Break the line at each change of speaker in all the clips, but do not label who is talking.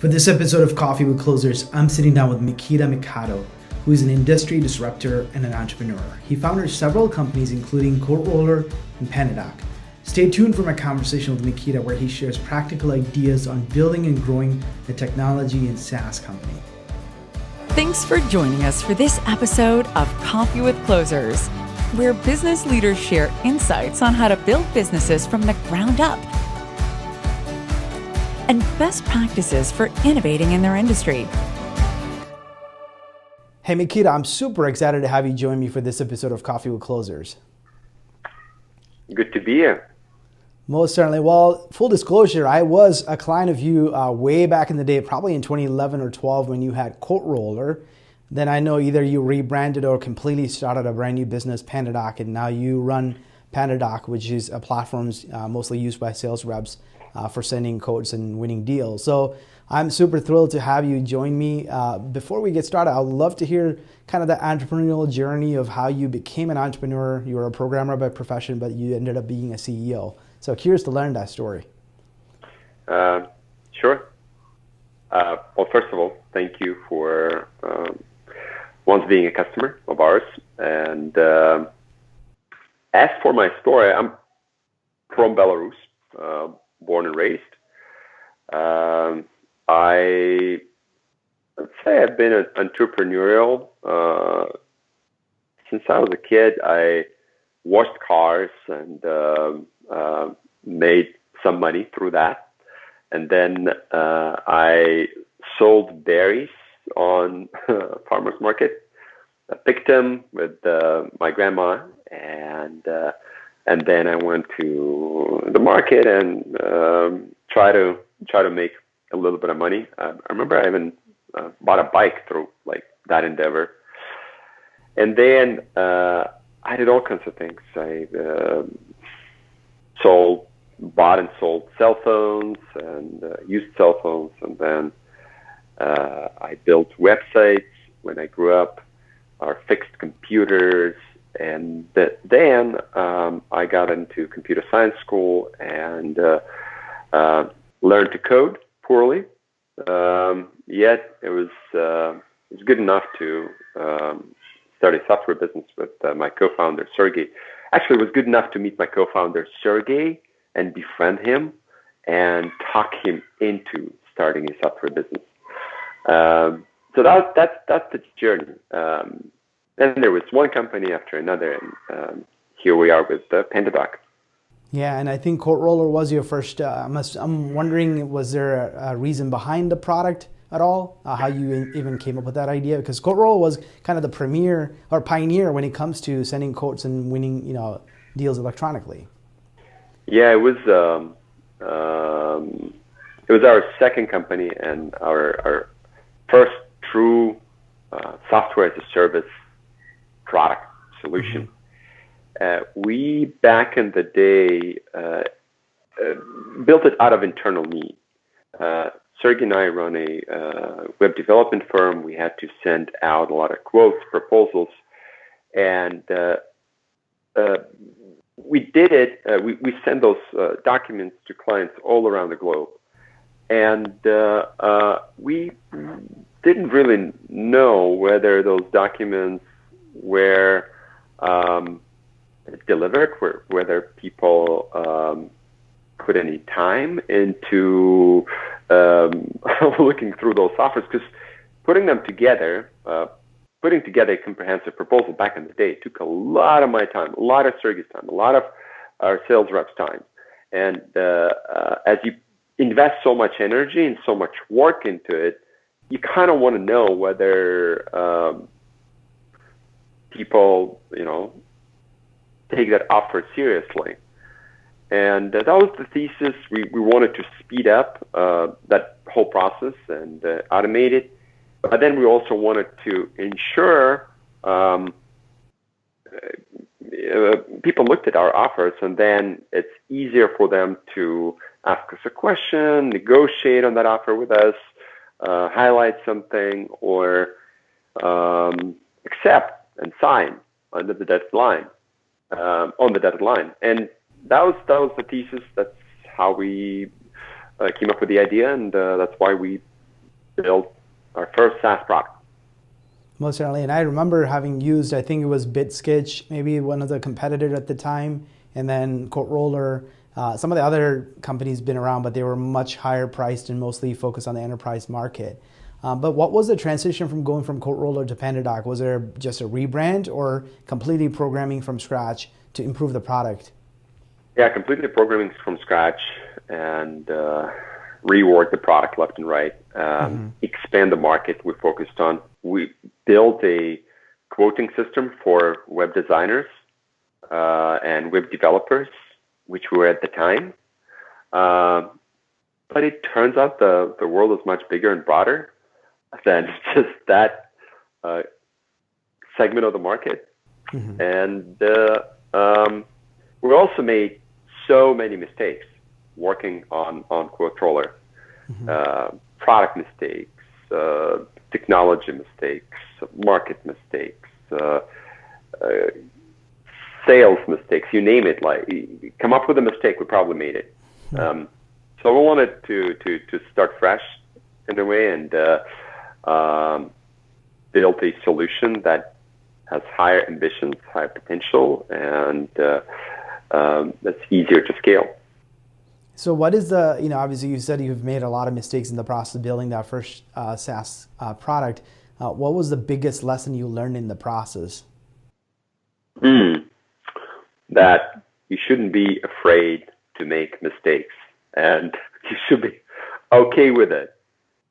For this episode of Coffee with Closers, I'm sitting down with Mikita Mikado, who is an industry disruptor and an entrepreneur. He founded several companies, including Quote Roller and PandaDoc. Stay tuned for my conversation with Mikita, where he shares practical ideas on building and growing a technology and SaaS company.
Thanks for joining us for this episode of Coffee with Closers, where business leaders share insights on how to build businesses from the ground up and best practices for innovating in their industry.
Hey Mikita, I'm super excited to have you join me for this episode of Coffee with Closers.
Good to be here.
Most certainly. Well, full disclosure, I was a client of you way back in the day, probably in 2011 or 12 when you had Quote Roller. Then I know either you rebranded or completely started a brand new business, PandaDoc, and now you run Pentadoc, which is a platform mostly used by sales reps for sending quotes and winning deals. So I'm super thrilled to have you join me. Before we get started, I'd love to hear kind of the entrepreneurial journey of how you became an entrepreneur. You were a programmer by profession, but you ended up being a CEO. So curious to learn that story.
Sure. Well, first of all, thank you for once being a customer of ours. And as for my story, I'm from Belarus, born and raised. Let's say I've been entrepreneurial since I was a kid. I washed cars and made some money through that. And then I sold berries on farmer's market. I picked them with my grandma, and then I went to the market and try to make a little bit of money. I remember I even bought a bike through like that endeavor. And then I did all kinds of things. I bought and sold cell phones and used cell phones, and then I built websites when I grew up, or fixed computers, and then I got into computer science school and learned to code poorly. Yet it was good enough to start a software business with my co-founder Sergey. Actually, it was good enough to meet my co-founder Sergey and befriend him and talk him into starting a software business. So that's the journey. Then there was one company after another, and here we are with Pentadoc.
Yeah, and I think Quote Roller was your first. I'm wondering, was there a reason behind the product at all? How you even came up with that idea? Because Quote Roller was kind of the premier or pioneer when it comes to sending quotes and winning, deals electronically.
Yeah, it was our second company and our first true software as a service product solution. We, back in the day, built it out of internal need. Sergey and I run a web development firm. We had to send out a lot of quotes, proposals, and we did it. We send those documents to clients all around the globe. And we didn't really know whether those documents were delivered, whether people put any time into looking through those offers, because putting together a comprehensive proposal back in the day took a lot of my time, a lot of Sergey's time, a lot of our sales reps' time. And as you invest so much energy and so much work into it, you kind of want to know whether people, take that offer seriously. And that was the thesis. We wanted to speed up that whole process and automate it. But then we also wanted to ensure people looked at our offers, and then it's easier for them to ask us a question, negotiate on that offer with us, highlight something, or accept and sign under the deadline, on the deadline. And that was the thesis. That's how we came up with the idea, and that's why we built our first SaaS product.
Most certainly. And I remember having used, I think it was BitSketch, maybe one of the competitors at the time, and then Quote Roller. Some of the other companies been around, but they were much higher priced and mostly focused on the enterprise market. But what was the transition from going from Quote Roller to PandaDoc? Was there just a rebrand or completely programming from scratch to improve the product?
Yeah, completely programming from scratch and rework the product left and right, expand the market we focused on. We built a quoting system for web designers and web developers, which we were at the time. But it turns out the world is much bigger and broader than just that segment of the market. And we also made so many mistakes working on Quote Roller. Product mistakes, technology mistakes, market mistakes, sales mistakes, you name it. Like, come up with a mistake, we probably made it. So we wanted to start fresh in a way and build a solution that has higher ambitions, higher potential, and that's easier to scale.
So what is the, obviously you said you've made a lot of mistakes in the process of building that first SaaS product. What was the biggest lesson you learned in the process?
That you shouldn't be afraid to make mistakes, and you should be okay with it.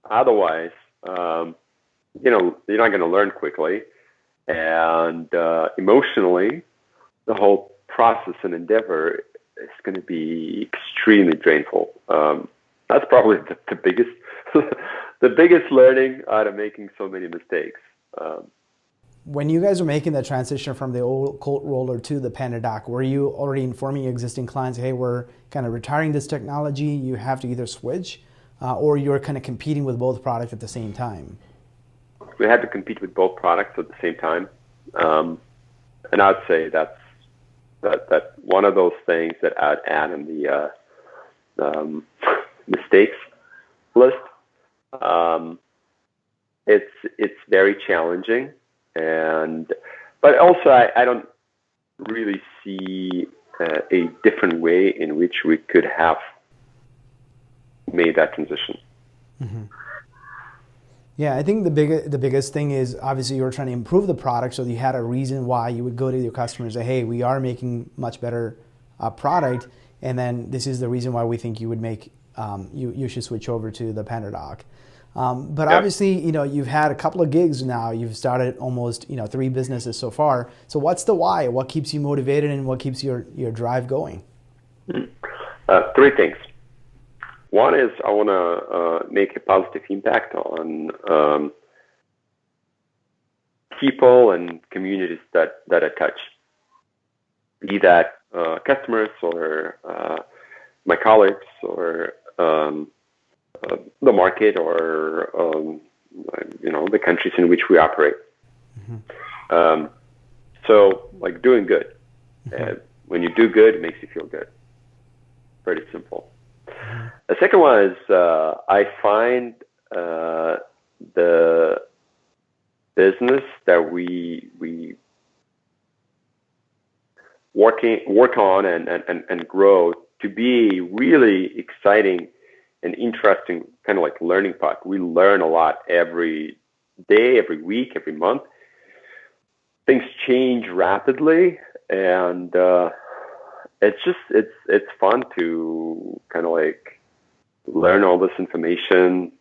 Otherwise, you're not going to learn quickly, and emotionally, the whole process and endeavor is going to be extremely drainful. That's probably the biggest, the biggest learning out of making so many mistakes.
When you guys were making the transition from the old Quote Roller to the PandaDoc, were you already informing your existing clients, hey, we're kind of retiring this technology, you have to either switch, or you're kind of competing with both products at the same time?
We had to compete with both products at the same time. And I'd say that's one of those things that I'd add in the mistakes list. It's very challenging, but also I don't really see a different way in which we could have made that transition.
Yeah, I think the biggest thing is obviously you were trying to improve the product, so you had a reason why you would go to your customers and say, hey, we are making much better product, and then this is the reason why we think you would make you should switch over to the PandaDoc. But obviously, you've had a couple of gigs now. You've started almost 3 businesses so far. So what's the why? What keeps you motivated, and what keeps your drive going?
3 things. One is I want to make a positive impact on people and communities that I touch, be that customers or my colleagues or the market or the countries in which we operate. So like doing good. When you do good, it makes you feel good. Pretty simple. The second one is I find the business that we work on and grow to be really exciting and interesting, kind of like learning pod. We learn a lot every day, every week, every month. Things change rapidly, and it's fun to kind of like learn all this information,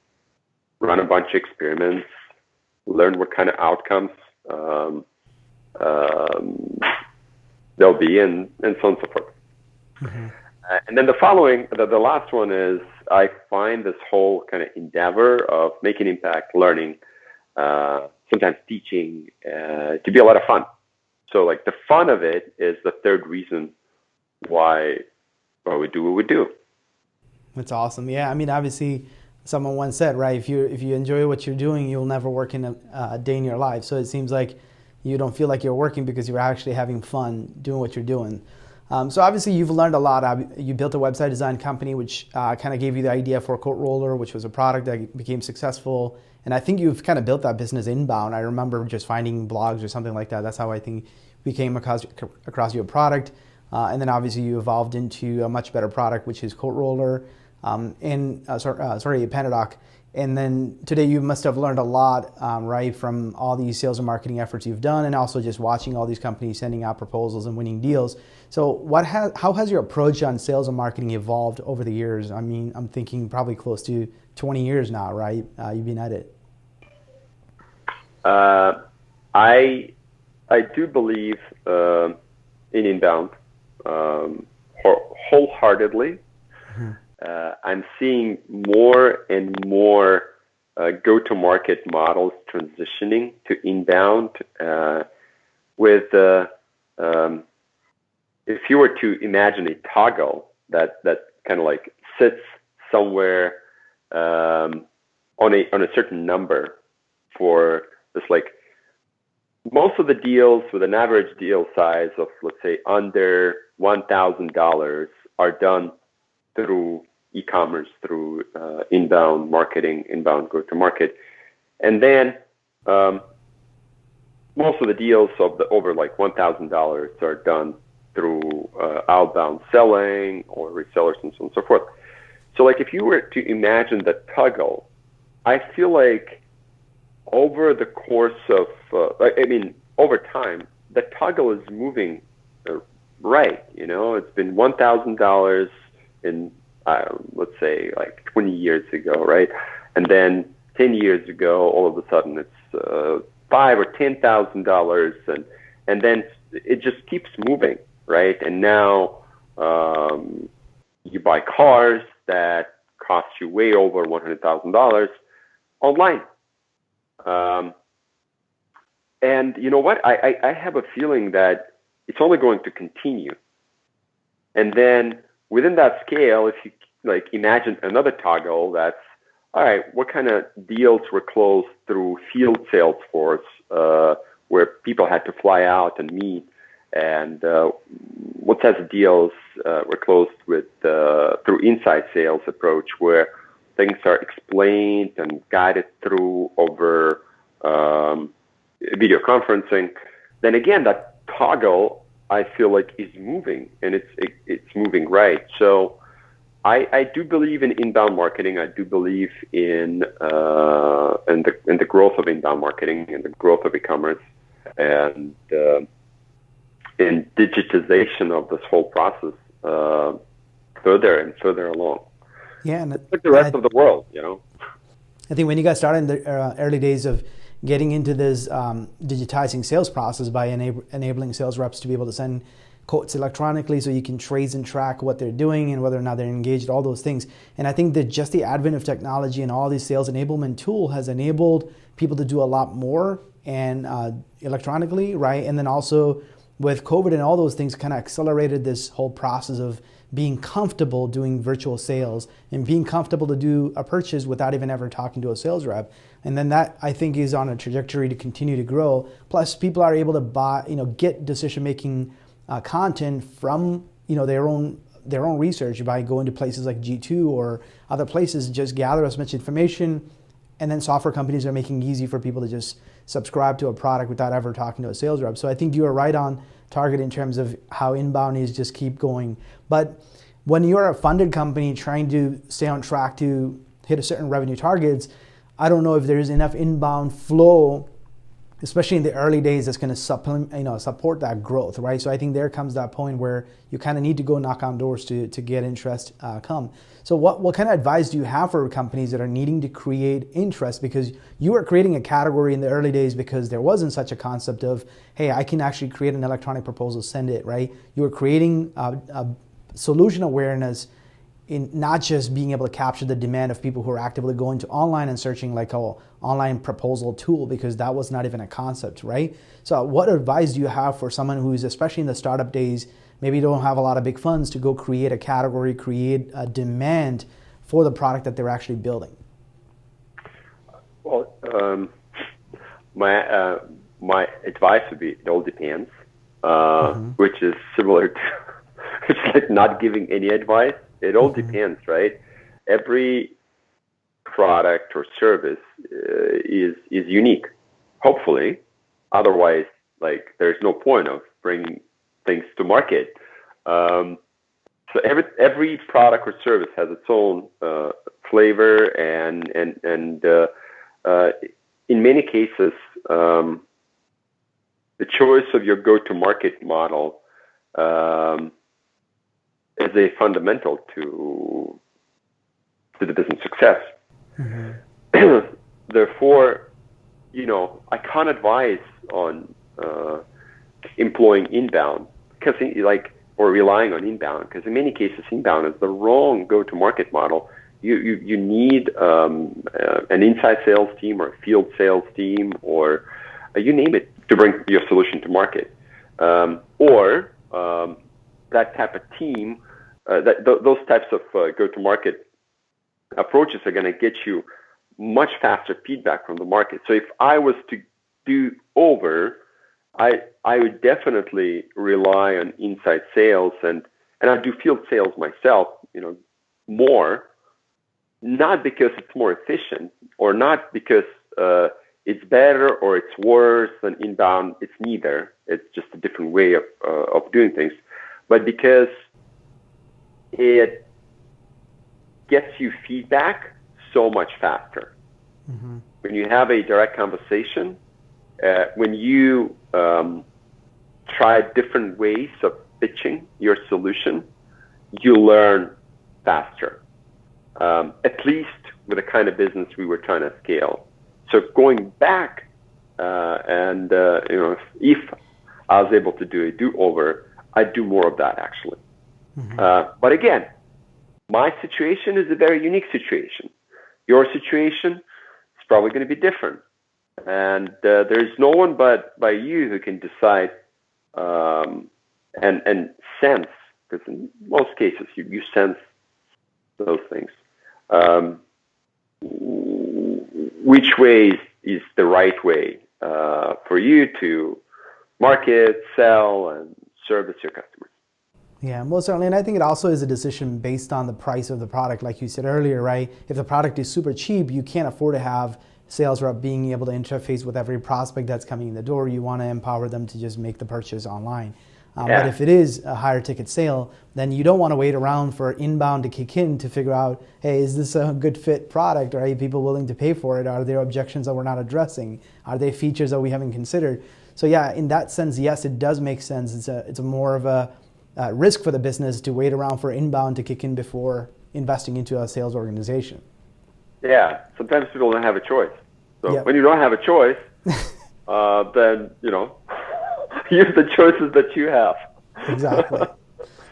run a bunch of experiments, learn what kind of outcomes there'll be, and so on and so forth. And then the last one is I find this whole kind of endeavor of making impact, learning, sometimes teaching, to be a lot of fun. So like the fun of it is the third reason why we do what we do.
That's awesome. Yeah, I mean, obviously, someone once said, right, if you enjoy what you're doing, you'll never work in a day in your life. So it seems like you don't feel like you're working because you're actually having fun doing what you're doing. So obviously you've learned a lot. You built a website design company, which kind of gave you the idea for Quote Roller, which was a product that became successful. And I think you've kind of built that business inbound. I remember just finding blogs or something like that. That's how I think we came across your product. And then obviously you evolved into a much better product, which is Quote Roller PandaDoc. And then today you must have learned a lot, right, from all these sales and marketing efforts you've done, and also just watching all these companies sending out proposals and winning deals. So how has your approach on sales and marketing evolved over the years? I mean, I'm thinking probably close to 20 years now, right? You've been at it.
I do believe in inbound wholeheartedly. Mm-hmm. I'm seeing more and more go-to-market models transitioning to inbound. If you were to imagine a toggle that kind of like sits somewhere on a certain number for this, like most of the deals with an average deal size of, let's say, under $1,000 are done through e-commerce, through inbound marketing, inbound go-to-market. And then most of the deals of the over like $1,000 are done through outbound selling or resellers and so on and so forth. So like if you were to imagine the toggle, I feel like over the course of, over time, the toggle is moving right. You know, it's been $1,000 in, let's say, like 20 years ago, right? And then 10 years ago, all of a sudden, it's $5,000 or $10,000, and then it just keeps moving, right? And now you buy cars that cost you way over $100,000 online. And you know what? I have a feeling that it's only going to continue. And then within that scale, if you like imagine another toggle, that's all right. What kind of deals were closed through field sales force, where people had to fly out and meet, and what types of deals were closed with through inside sales approach, where things are explained and guided through over video conferencing. Then again, that toggle I feel like is moving, and it's moving right. So I do believe in inbound marketing. I do believe in the growth of inbound marketing and the growth of e-commerce and in digitization of this whole process further and further along.
Yeah, and
like the rest of the world, you know.
I think when you guys started in the early days of getting into this digitizing sales process by enabling sales reps to be able to send quotes electronically so you can trace and track what they're doing and whether or not they're engaged, all those things. And I think that just the advent of technology and all these sales enablement tool has enabled people to do a lot more and electronically, right? And then also with COVID and all those things kind of accelerated this whole process of being comfortable doing virtual sales and being comfortable to do a purchase without even ever talking to a sales rep. And then that, I think, is on a trajectory to continue to grow. Plus, people are able to buy, get decision-making content from, their own research by going to places like G2 or other places, just gather as much information. And then software companies are making it easy for people to just subscribe to a product without ever talking to a sales rep. So I think you are right on target in terms of how inbound is just keep going. But when you're a funded company trying to stay on track to hit a certain revenue targets, I don't know if there's enough inbound flow, especially in the early days, that's going to support that growth, right? So I think there comes that point where you kind of need to go knock on doors to get interest come. So what kind of advice do you have for companies that are needing to create interest? Because you were creating a category in the early days because there wasn't such a concept of, hey, I can actually create an electronic proposal, send it, right? You were creating a solution awareness in not just being able to capture the demand of people who are actively going to online and searching like an online proposal tool, because that was not even a concept, right? So what advice do you have for someone who's, especially in the startup days, maybe don't have a lot of big funds to go create a category, create a demand for the product that they're actually building?
Well, my advice would be it all depends, which is similar It's like not giving any advice. It all depends, right? Every product or service is unique, hopefully. Otherwise, like, there's no point of bringing things to market. So every product or service has its own flavor, and in many cases, the choice of your go-to-market model is a fundamental to the business success. Therefore, I can't advise on employing inbound or relying on inbound, because in many cases inbound is the wrong go-to-market model. You need an inside sales team or a field sales team, or you name it, to bring your solution to market, or that type of team. Those types of go-to-market approaches are going to get you much faster feedback from the market. So if I was to do over, I would definitely rely on inside sales, and I do field sales myself, more, not because it's more efficient, or not because it's better or it's worse than inbound. It's neither. It's just a different way of doing things, but because it gets you feedback so much faster. When you have a direct conversation, when you try different ways of pitching your solution, you learn faster, at least with the kind of business we were trying to scale. So going back, if I was able to do a do-over, I'd do more of that, actually. But again, my situation is a very unique situation. Your situation is probably going to be different. And there's no one but by you who can decide and sense, because in most cases you sense those things. Which way is the right way for you to market, sell, and service your customers?
Yeah, most certainly. And I think it also is a decision based on the price of the product. Like you said earlier, right? If the product is super cheap, you can't afford to have sales rep being able to interface with every prospect that's coming in the door. You want to empower them to just make the purchase online. But if it is a higher ticket sale, then you don't want to wait around for inbound to kick in to figure out, hey, is this a good fit product? Are people willing to pay for it? Are there objections that we're not addressing? Are there features that we haven't considered? So yeah, in that sense, yes, it does make sense. It's a more of a risk for the business to wait around for inbound to kick in before investing into a sales organization.
Yeah, sometimes people don't have a choice. So when you don't have a choice, then, use the choices that you have.
Exactly.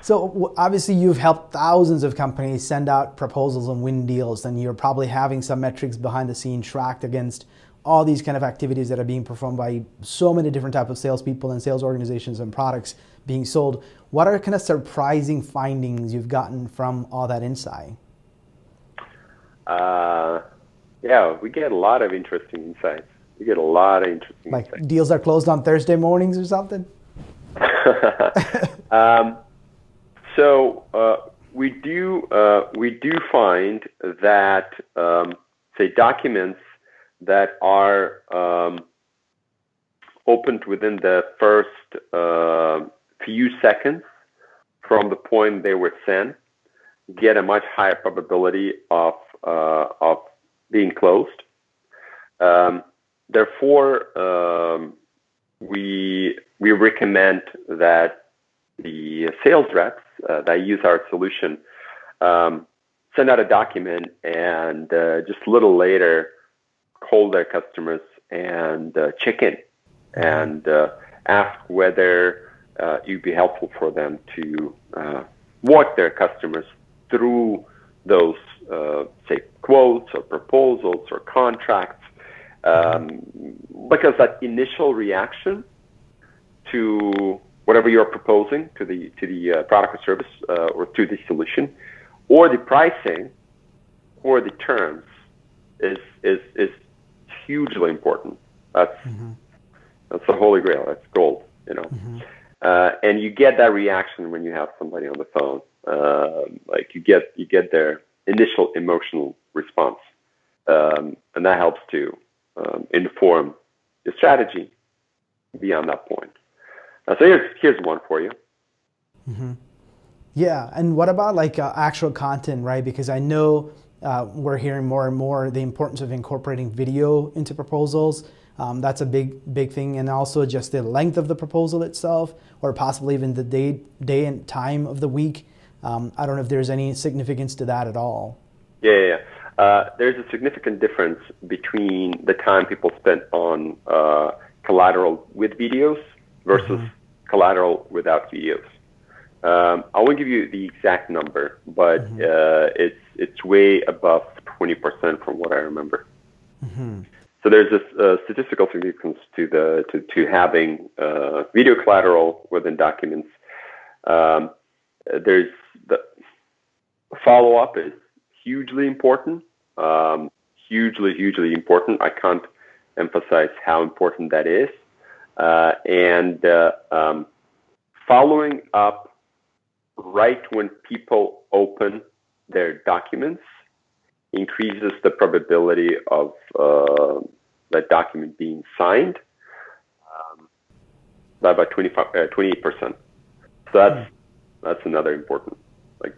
So obviously you've helped thousands of companies send out proposals and win deals, and you're probably having some metrics behind the scenes tracked against all these kind of activities that are being performed by so many different types of salespeople and sales organizations and products being sold. What are kind of surprising findings you've gotten from all that insight?
We get a lot of interesting insights.
Like deals are closed on Thursday mornings or something?
So we do find that say documents that are opened within the first few seconds from the point they were sent get a much higher probability of being closed. Therefore, we recommend that the sales reps that use our solution send out a document and just a little later call their customers and check in and ask whether it'd be helpful for them to walk their customers through those, say, quotes or proposals or contracts, because that initial reaction to whatever you're proposing to the product or service or to the solution, or the pricing, or the terms, is hugely important. That's the holy grail. That's gold. And you get that reaction when you have somebody on the phone. Like you get their initial emotional response, and that helps to inform the strategy beyond that point. So here's one for you.
Mm-hmm. Yeah, and what about like actual content, right? Because I know we're hearing more and more the importance of incorporating video into proposals. That's a big thing, and also just the length of the proposal itself, or possibly even the day and time of the week. I don't know if there's any significance to that at all.
Yeah. There's a significant difference between the time people spend on collateral with videos versus collateral without videos. I won't give you the exact number, but it's way above 20% from what I remember. Mm-hmm. So there's this statistical significance to having video collateral within documents. There's the follow-up is hugely important. Hugely important. I can't emphasize how important that is. And following up right when people open their documents increases the probability of that document being signed by about 28%. So that's another important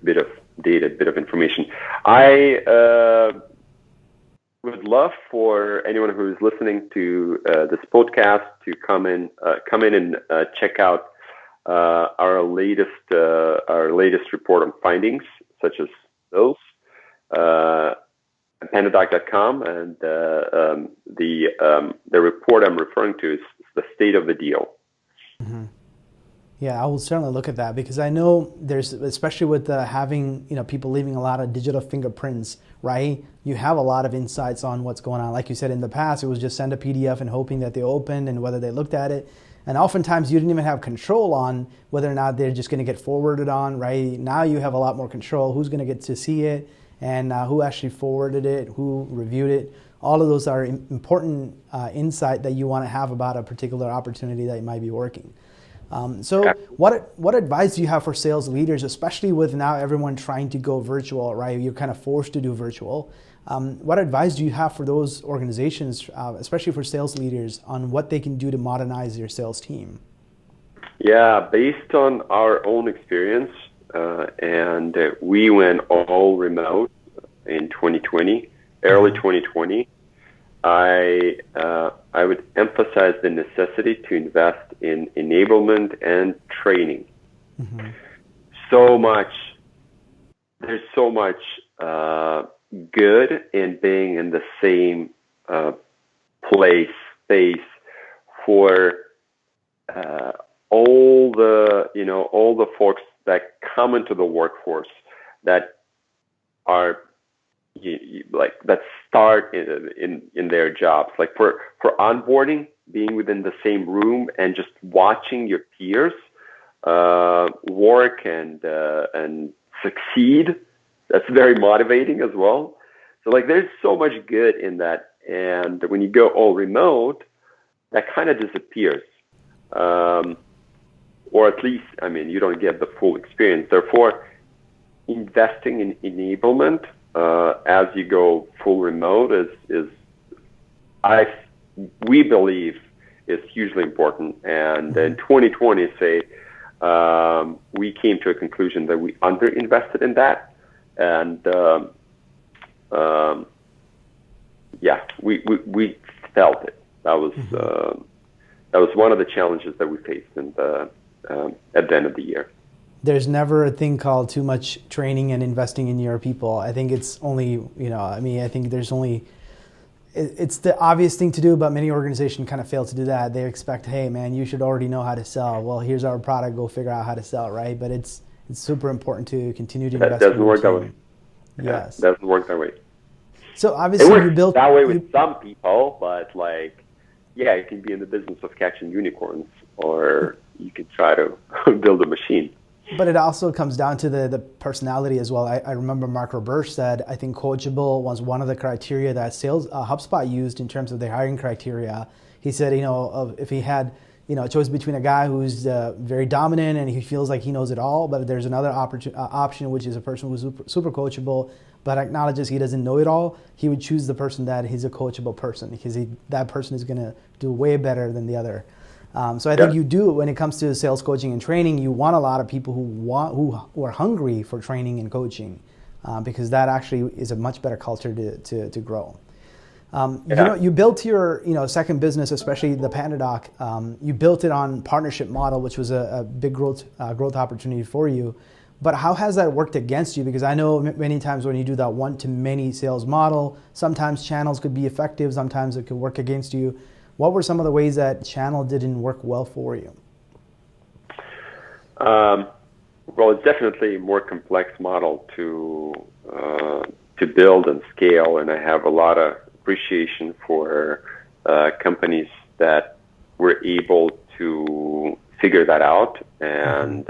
bit of data, bit of information. I would love for anyone who is listening to this podcast to come in and check out our latest report on findings, such as those. Pentadoc.com, and the report I'm referring to is the state of the deal.
Mm-hmm. Yeah, I will certainly look at that, because I know there's, especially with having people leaving a lot of digital fingerprints, right? You have a lot of insights on what's going on. Like you said, in the past, it was just send a PDF and hoping that they opened and whether they looked at it. And oftentimes you didn't even have control on whether or not they're just going to get forwarded on, right? Now you have a lot more control. Who's going to get to see it, and who actually forwarded it, who reviewed it. All of those are important insight that you want to have about a particular opportunity that might be working. So what advice do you have for sales leaders, especially with now everyone trying to go virtual, right? You're kind of forced to do virtual. What advice do you have for those organizations, especially for sales leaders, on what they can do to modernize their sales team?
Yeah, based on our own experience, and we went all remote in 2020, early 2020. I would emphasize the necessity to invest in enablement and training. Mm-hmm. There's so much good in being in the same space for all the folks that come into the workforce that are that start in their jobs, like for onboarding, being within the same room and just watching your peers work and succeed. That's very motivating as well. So there's so much good in that, and when you go all remote, that kind of disappears, or at least, you don't get the full experience. Therefore, investing in enablement as you go full remote we believe is hugely important. And in 2020, we came to a conclusion that we underinvested in that, and we felt it. That was one of the challenges that we faced at the end of the year.
There's never a thing called too much training and investing in your people. I think it's only, I think there's only, it's the obvious thing to do, but many organizations kind of fail to do that. They expect, hey man, you should already know how to sell. Well, here's our product, go figure out how to sell, right? But it's super important to continue to invest.
That doesn't work that way.
Yes.
It doesn't work that way.
So obviously you built
that way with some people, but you can be in the business of catching unicorns, or you can try to build a machine.
But it also comes down to the personality as well. I remember Mark Roberge said, I think coachable was one of the criteria that HubSpot used in terms of their hiring criteria. He said, if he had, a choice between a guy who's very dominant and he feels like he knows it all, but there's another option, which is a person who's super coachable, but acknowledges he doesn't know it all. He would choose the person that he's a coachable person because that person is going to do way better than the other. So I think you do, when it comes to sales coaching and training, you want a lot of people who are hungry for training and coaching, because that actually is a much better culture to grow. You built your second business, especially the PandaDoc. You built it on partnership model, which was a big growth opportunity for you. But how has that worked against you? Because I know many times when you do that one-to-many sales model, sometimes channels could be effective, sometimes it could work against you. What were some of the ways that channel didn't work well for you?
Well, it's definitely a more complex model to build and scale, and I have a lot of appreciation for companies that were able to figure that out and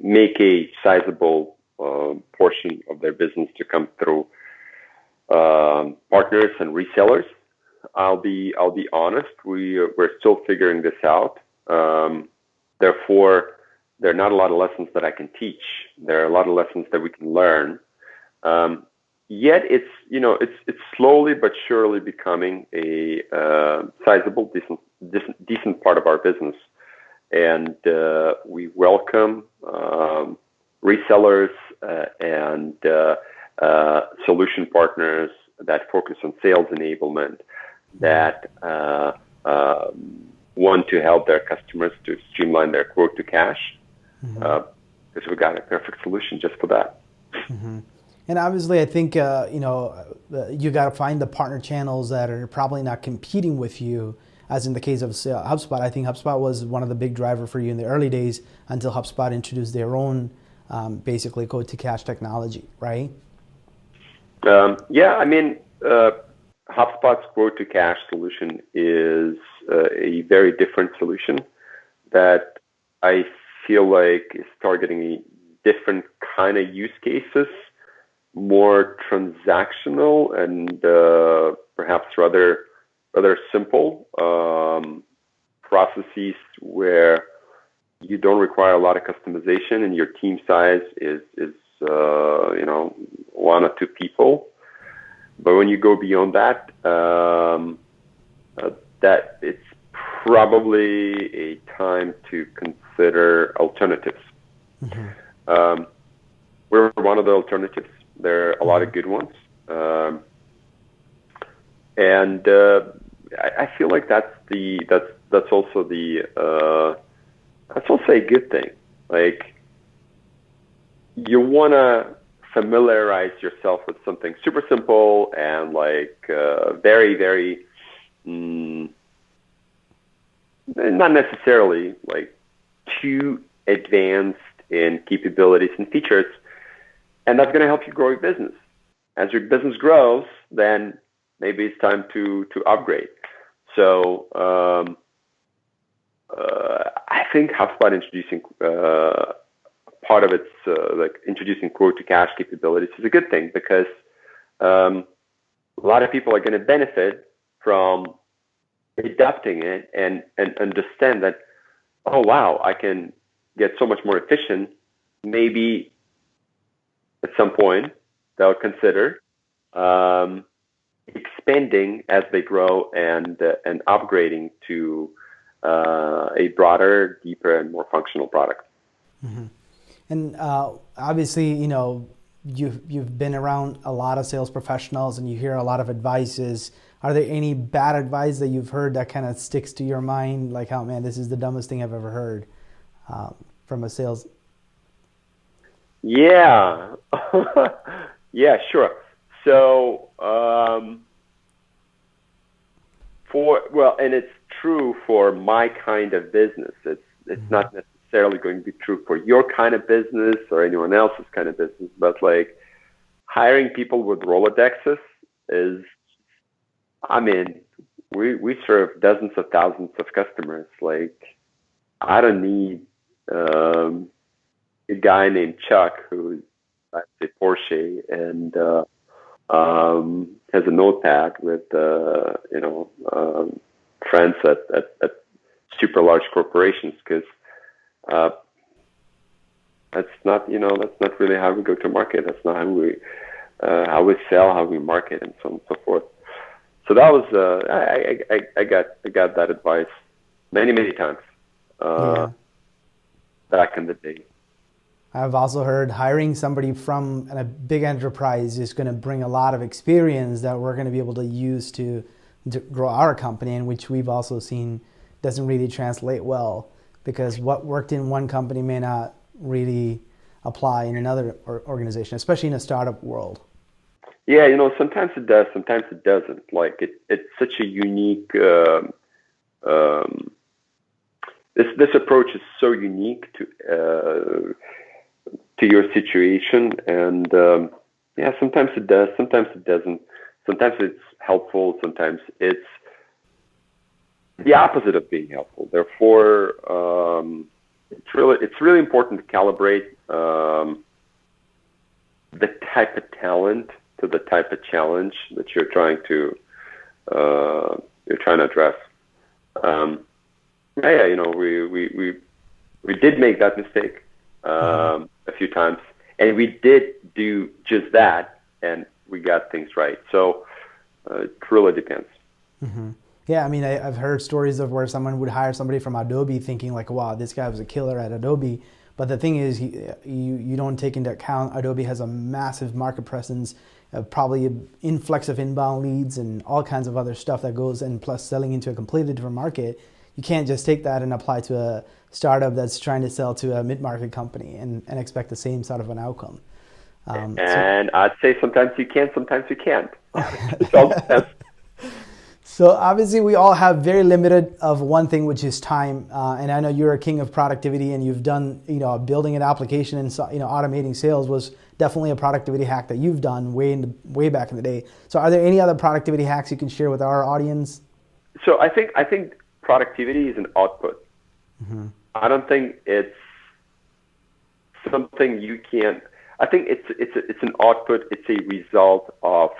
make a sizable portion of their business to come through partners and resellers. I'll be honest. We're still figuring this out. Therefore, there are not a lot of lessons that I can teach. There are a lot of lessons that we can learn. Yet it's slowly but surely becoming a sizable, decent part of our business, and we welcome resellers and solution partners that focus on sales enablement, that want to help their customers to streamline their quote to cash, because we got a perfect solution just for that.
Mm-hmm. And obviously, I think you got to find the partner channels that are probably not competing with you. As in the case of HubSpot, I think HubSpot was one of the big driver for you in the early days until HubSpot introduced their own basically quote to cash technology, right?
HubSpot's quote to cash solution is a very different solution that I feel like is targeting a different kind of use cases, more transactional and perhaps rather simple processes where you don't require a lot of customization and your team size is 1 or 2 people. But when you go beyond that, that it's probably a time to consider alternatives. Mm-hmm. We're one of the alternatives. There are a lot of good ones, and I feel like that's also a good thing. Like, you want to familiarize yourself with something super simple and very, very not necessarily too advanced in capabilities and features, and that's going to help you grow your business. As your business grows, then maybe it's time to upgrade. So I think HubSpot introducing part of its introducing quote to cash capabilities is a good thing, because a lot of people are going to benefit from adapting it and understand that, oh wow, I can get so much more efficient. Maybe at some point they'll consider expanding as they grow and upgrading to a broader, deeper, and more functional product.
Mm-hmm. And obviously, you've been around a lot of sales professionals and you hear a lot of advices. Are there any bad advice that you've heard that kind of sticks to your mind? Like, oh man, this is the dumbest thing I've ever heard from a sales.
Yeah. Yeah, sure. So, and it's true for my kind of business. It's not necessarily going to be true for your kind of business or anyone else's kind of business, but hiring people with Rolodexes is, we serve dozens of thousands of customers. I don't need a guy named Chuck who drives a Porsche and has a notepad with friends at super large corporations, because that's not really how we go to market. That's not how we sell, how we market, and so on and so forth. So that was I got that advice many times back in the day.
I've also heard hiring somebody from a big enterprise is going to bring a lot of experience that we're going to be able to use to grow our company, and which we've also seen doesn't really translate well, because what worked in one company may not really apply in another organization, especially in a startup world.
Yeah, sometimes it does, sometimes it doesn't. Like it's such a unique. This approach is so unique to your situation, and sometimes it does, sometimes it doesn't. Sometimes it's helpful, sometimes it's the opposite of being helpful. Therefore, it's really important to calibrate the type of talent to the type of challenge that you're trying to address. We did make that mistake a few times, and we did do just that, and we got things right. So it really depends.
Mm-hmm. Yeah, I mean, I've heard stories of where someone would hire somebody from Adobe thinking like, wow, this guy was a killer at Adobe. But the thing is, you don't take into account Adobe has a massive market presence, probably an influx of inbound leads and all kinds of other stuff that goes, and plus selling into a completely different market. You can't just take that and apply to a startup that's trying to sell to a mid-market company and expect the same sort of an outcome.
I'd say sometimes you can, sometimes you can't. It all depends.
So obviously we all have very limited of one thing, which is time. And I know you're a king of productivity, and you've done, building an application and, automating sales was definitely a productivity hack that you've done way back in the day. So are there any other productivity hacks you can share with our audience?
So I think productivity is an output. Mm-hmm. I don't think it's something you can. I think it's an output. It's a result of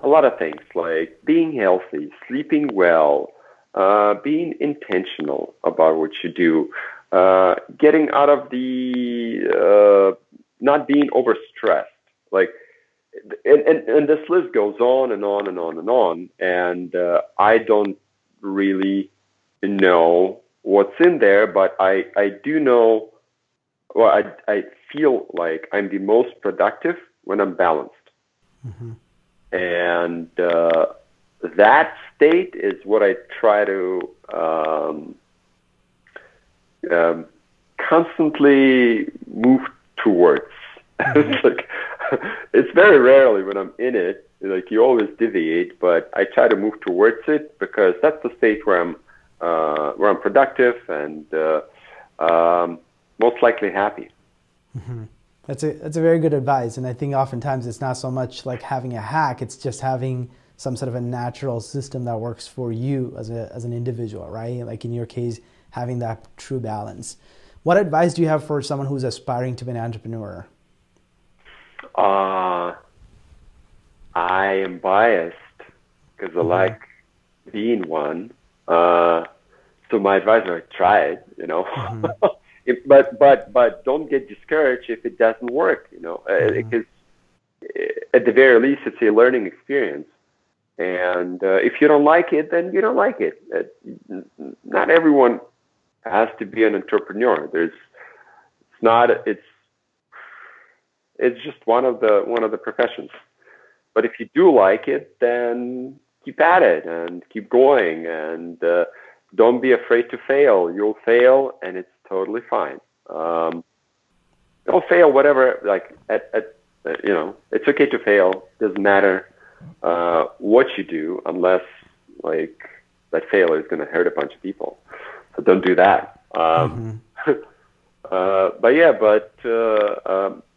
a lot of things, like being healthy, sleeping well, being intentional about what you do, getting out of the not being overstressed. Like, and this list goes on and on and on and on. And I don't really know what's in there, but I do know. Well, I feel like I'm the most productive when I'm balanced. Mm-hmm. And that state is what I try to constantly move towards. It's very rarely when I'm in it, like you always deviate, but I try to move towards it, because that's the state where I'm productive and most likely happy.
Mm-hmm. That's a very good advice, and I think oftentimes it's not so much like having a hack; it's just having some sort of a natural system that works for you as an individual, right? Like in your case, having that true balance. What advice do you have for someone who's aspiring to be an entrepreneur?
I am biased because I like being one. So my advice is try it, Mm-hmm. But don't get discouraged if it doesn't work, because at the very least it's a learning experience. And if you don't like it, then you don't like it. Not everyone has to be an entrepreneur. It's just one of the professions. But if you do like it, then keep at it and keep going, and don't be afraid to fail. You'll fail, and it's totally fine. Don't fail, whatever. Like it's okay to fail. Doesn't matter what you do, unless like that failure is going to hurt a bunch of people. So don't do that.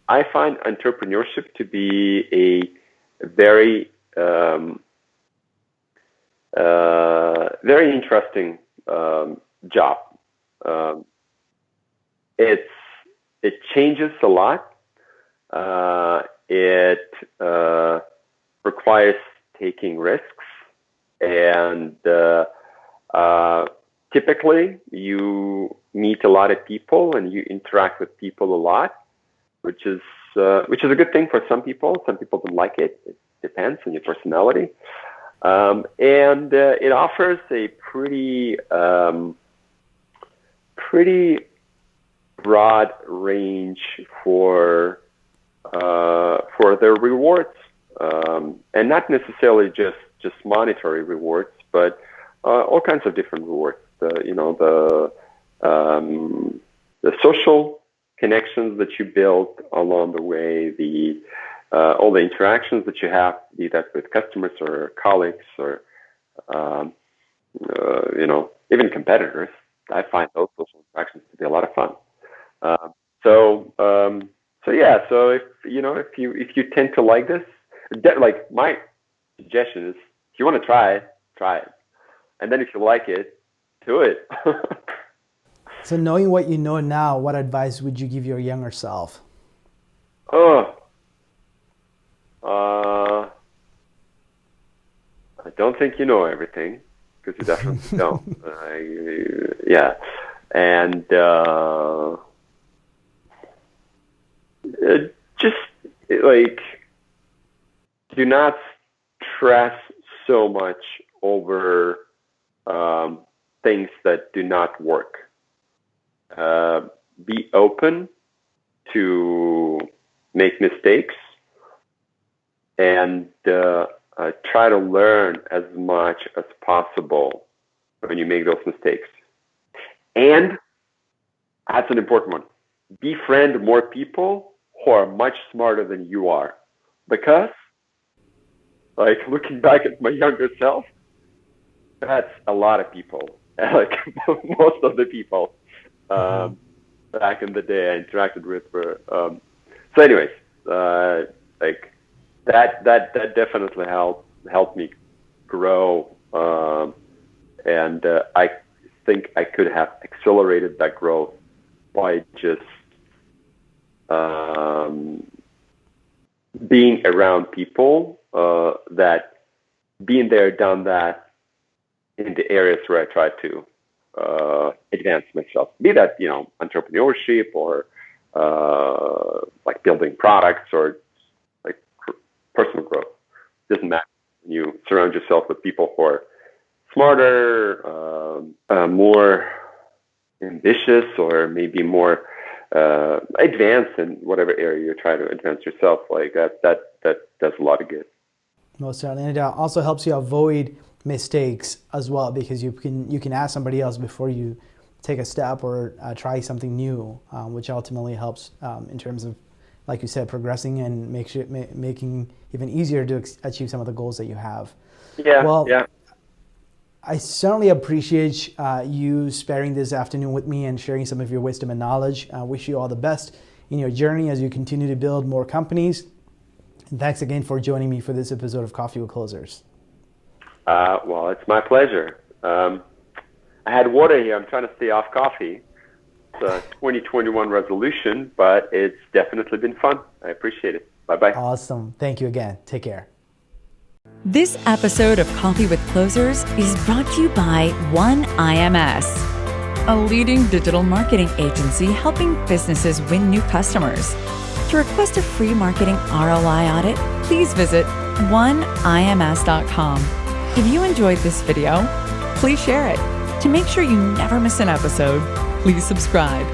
I find entrepreneurship to be a very very interesting job. It changes a lot. It requires taking risks, And typically, you meet a lot of people and you interact with people a lot, which is a good thing for some people. Some people don't like it. It depends on your personality. And it offers a pretty broad range for their rewards, and not necessarily just monetary rewards, but all kinds of different rewards. The social connections that you build along the way, all the interactions that you have, be that with customers or colleagues or even competitors. I find those social interactions to be a lot of fun. So if you tend to like this, like my suggestion is, if you want to try it, and then if you like it, do it.
So knowing what you know now, what advice would you give your younger self?
I don't think you know everything, because you definitely don't. And just like, do not stress so much over things that do not work. Be open to make mistakes, and try to learn as much as possible when you make those mistakes. And that's an important one. Befriend more people who are much smarter than you are. Because, like, looking back at my younger self, that's a lot of people. Like, most of the people back in the day I interacted with were. So anyways, like, that definitely helped me grow. And I think I could have accelerated that growth by just being around people that been there, done that in the areas where I try to advance myself. Be that, entrepreneurship or like building products or like personal growth. Doesn't matter. You surround yourself with people who are smarter, more ambitious, or maybe more advanced in whatever area you're trying to advance yourself. Like that does a lot of good.
Most certainly, and it also helps you avoid mistakes as well, because you can ask somebody else before you take a step or try something new, which ultimately helps in terms of, like you said, progressing and making even easier to achieve some of the goals that you have.
Yeah.
I certainly appreciate you sparing this afternoon with me and sharing some of your wisdom and knowledge. I wish you all the best in your journey as you continue to build more companies. And thanks again for joining me for this episode of Coffee with Closers.
Well, it's my pleasure. I had water here. I'm trying to stay off coffee. It's a 2021 resolution, but it's definitely been fun. I appreciate it. Bye-bye.
Awesome. Thank you again. Take care.
This episode of Coffee with Closers is brought to you by One IMS, a leading digital marketing agency helping businesses win new customers. To request a free marketing ROI audit, please visit oneims.com. If you enjoyed this video, please share it. To make sure you never miss an episode, please subscribe.